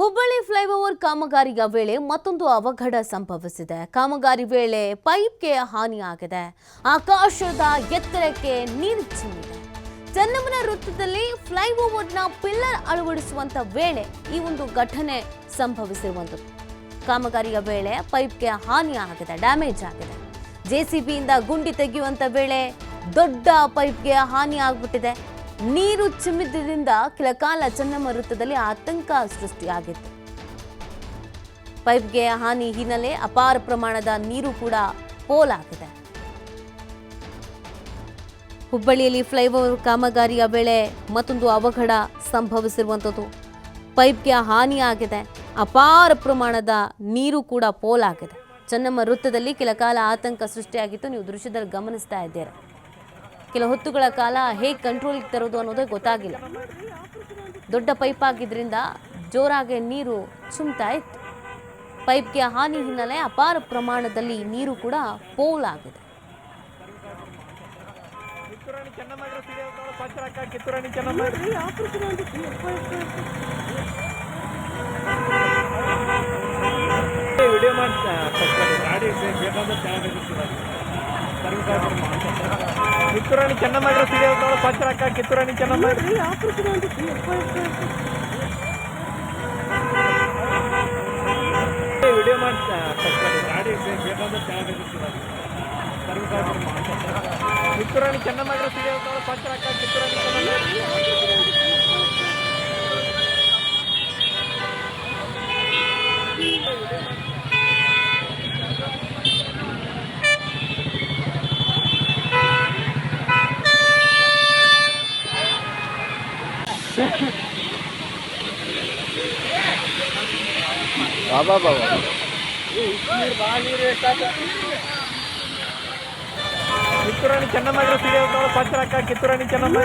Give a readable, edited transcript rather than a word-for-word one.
Hubballi flyover ಕಾಮಗಾರಿಯ ವೇಳೆ ಮತ್ತೊಂದು ಅವಘಡ ಸಂಭವಿಸಿದೆ. ಕಾಮಗಾರಿ ವೇಳೆ ಪೈಪ್ಗೆ ಹಾನಿಯಾಗಿದೆ. ಆಕಾಶದ ಎತ್ತರಕ್ಕೆ ನೀರು ಚಿಮ್ಮಿದೆ. ಚನ್ನಮ್ಮನ ವೃತ್ತದಲ್ಲಿ ಫ್ಲೈಓವರ್ನ ಪಿಲ್ಲರ್ ಅಳವಡಿಸುವಂತ ವೇಳೆ ಈ ಒಂದು ಘಟನೆ ಸಂಭವಿಸಿರುವಂಥದ್ದು. ಕಾಮಗಾರಿಯ ವೇಳೆ ಪೈಪ್ಗೆ ಹಾನಿಯಾಗಿದೆ, ಡ್ಯಾಮೇಜ್ ಆಗಿದೆ. ಜೆಸಿಬಿಯಿಂದ ಗುಂಡಿ ತೆಗೆಯುವಂತ ವೇಳೆ ದೊಡ್ಡ ಪೈಪ್ಗೆ ಹಾನಿ ಆಗ್ಬಿಟ್ಟಿದೆ. ನೀರು ಚಿಮ್ಮಿದ್ದರಿಂದ ಕೆಲಕಾಲ ಚನ್ನಮ್ಮ ವೃತ್ತದಲ್ಲಿ ಆತಂಕ ಸೃಷ್ಟಿಯಾಗಿತ್ತು. ಪೈಪ್ಗೆ ಹಾನಿ ಹಿನ್ನೆಲೆ ಅಪಾರ ಪ್ರಮಾಣದ ನೀರು ಕೂಡ ಪೋಲಾಗಿದೆ. ಹುಬ್ಬಳ್ಳಿಯಲ್ಲಿ ಫ್ಲೈಓವರ್ ಕಾಮಗಾರಿಯ ವೇಳೆ ಮತ್ತೊಂದು ಅವಘಡ ಸಂಭವಿಸಿರುವಂಥದ್ದು. ಪೈಪ್ಗೆ ಹಾನಿಯಾಗಿದೆ, ಅಪಾರ ಪ್ರಮಾಣದ ನೀರು ಕೂಡ ಪೋಲಾಗಿದೆ. ಚನ್ನಮ್ಮ ವೃತ್ತದಲ್ಲಿ ಕೆಲಕಾಲ ಆತಂಕ ಸೃಷ್ಟಿಯಾಗಿತ್ತು. ನೀವು ದೃಶ್ಯದಲ್ಲಿ ಗಮನಿಸ್ತಾ ಇದ್ದೀರಾ. ಕೆಲ ಹೊತ್ತುಗಳ ಕಾಲ ಹೇಗೆ ಕಂಟ್ರೋಲ್ಗೆ ತರೋದು ಅನ್ನೋದೇ ಗೊತ್ತಾಗಿಲ್ಲ. ದೊಡ್ಡ ಪೈಪ್ ಆಗಿದ್ರಿಂದ ಜೋರಾಗಿ ನೀರು ಚಿಮ್ತಾ ಇತ್ತು. ಪೈಪ್ಗೆ ಹಾನಿ ಹಿನ್ನೆಲೆ ಅಪಾರ ಪ್ರಮಾಣದಲ್ಲಿ ನೀರು ಕೂಡ ಪೋಲಾಗಿದೆ. ಕಿತ್ತೂರಾಣಿ ಚೆನ್ನಮ್ಮ ಸಿಡಿಯೋದು ಪಚ್ಚರಕ್ಕ ಕಿತ್ತೂರಾಣಿ ಚೆನ್ನಮ್ಮ ವಿಡಿಯೋ ಮಾಡಿ ಗಾಡಿ ಬೇಕಾದ್ರೆ ಕಿತ್ತೂರಾಣಿ ಚೆನ್ನಮ್ಮ ಸಿಡಿಯೋದು ಪಚ್ಚರಕ್ಕ ಕಿತ್ತೂರಾಣಿ ಚೆನ್ನಮ್ಮ बाबा बाबा ಕಿತ್ತೂರಾಣಿ ಚೆನ್ನಮ್ಮ ಸಿಡಿಯೋದು ಪಚ್ಚರಕ್ಕ ಕಿತ್ತೂರಾಣಿ ಚೆನ್ನಮ್ಮ